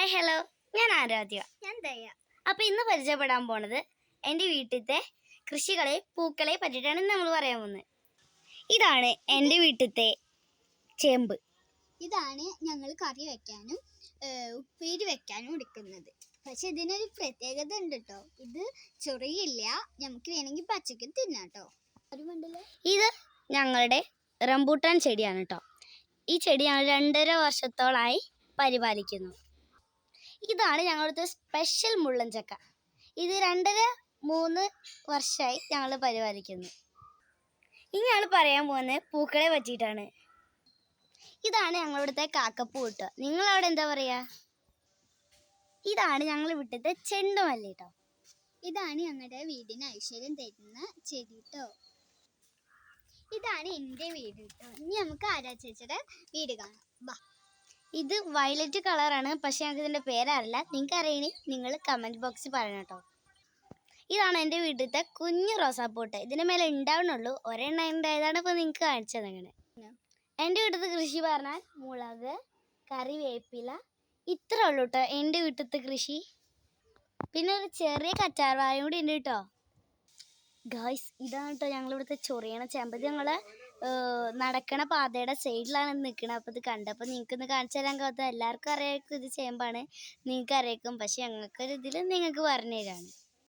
Hi hello, ഞാൻ ആരാധ്യ. ഞാൻ ദയ. അപ്പോൾ ഇന്ന് പരിചയപ്പെടാൻ പോണത് എൻ്റെ വീട്ടിലത്തെ കൃഷികളെ പൂക്കളെ പറ്റിയിട്ടാണ് നമ്മൾ പറയാൻ പോകുന്നത്. ഇതാണ് എൻ്റെ വീട്ടിലത്തെ ചേമ്പ്. ഇതാണ് ഞങ്ങൾ കറി വെക്കാനും ഉപ്പേരി വെക്കാനും എടുക്കുന്നത്. പക്ഷെ ഇതിനൊരു പ്രത്യേകത ഉണ്ട് കേട്ടോ. ഇത് ചൊറിയില്ല, നമുക്ക് വേണമെങ്കിൽ പച്ചക്ക് തിന്നാം കേട്ടോ. ഇത് ഞങ്ങളുടെ റംബൂട്ടാൻ ചെടിയാണ് കേട്ടോ. ഈ ചെടി ഞങ്ങൾ 2.5 വർഷത്തോളമായി പരിപാലിക്കുന്നു. ഇതാണ് ഞങ്ങളുടെ സ്പെഷ്യൽ മുള്ളൻ ചക്ക. ഇത് 2.5-3 വർഷമായി ഞങ്ങൾ പരിപാലിക്കുന്നു. ഇനി ഞങ്ങൾ പറയാൻ പോകുന്നത് പൂക്കളെ പറ്റിയിട്ടാണ്. ഇതാണ് ഞങ്ങളിവിടുത്തെ കാക്കപ്പൂ കേട്ടോ. നിങ്ങളവിടെ എന്താ പറയുക? ഇതാണ് ഞങ്ങൾ വിട്ടത്തെ ചെണ്ടുമല്ലി കേട്ടോ. ഇതാണ് ഞങ്ങളുടെ വീടിന് ഐശ്വര്യം തരുന്ന ചെടി കേട്ടോ. ഇതാണ് എൻ്റെ വീട് കേട്ടോ. ഇനി നമുക്ക് ആരാ ചേച്ചിയുടെ വീട് കാണാം. വാ. ഇത് വയലറ്റ് കളറാണ്, പക്ഷെ ഞങ്ങൾക്ക് ഇതിൻ്റെ പേരറിയില്ല. നിങ്ങൾക്ക് അറിയണേ നിങ്ങൾ കമൻറ്റ് ബോക്സിൽ പറയണം കേട്ടോ. ഇതാണ് എൻ്റെ വീട്ടിലത്തെ കുഞ്ഞു റോസാപ്പൂട്ട്. ഇതിൻ്റെ മേലെ ഉണ്ടാവണുള്ളൂ, ഒരെണ്ണം ഉണ്ടായതാണ് ഇപ്പോൾ നിങ്ങൾക്ക് കാണിച്ചത്. അങ്ങനെ എൻ്റെ വീട്ടിലത്തെ കൃഷി പറഞ്ഞാൽ മുളക്, കറിവേപ്പില, ഇത്ര ഉള്ളൂ കേട്ടോ എൻ്റെ വീട്ടിലത്തെ കൃഷി. പിന്നെ ഒരു ചെറിയ കറ്റാർവാഴയും കൂടി ഉണ്ട് കേട്ടോ. ഗായ്സ്, ഇതാണ് കേട്ടോ ഞങ്ങളിവിടുത്തെ ചൊറിയണ ചേമ്പ്. ഇത് ഞങ്ങൾ നടക്കണ പാതയുടെ സൈഡിലാണ് നിൽക്കുന്നത്. അപ്പോൾ ഇത് കണ്ടപ്പോൾ നിങ്ങൾക്കൊന്ന് കാണിച്ചു തരാൻ കൗതുകം. എല്ലാവർക്കും അറിയാമായിരിക്കും ഇത് ചേമ്പാണ്, നിങ്ങൾക്ക് അറിയാക്കും. പക്ഷെ ഞങ്ങൾക്കൊരു ഇതിൽ നിങ്ങൾക്ക് പറഞ്ഞു തരാണ്.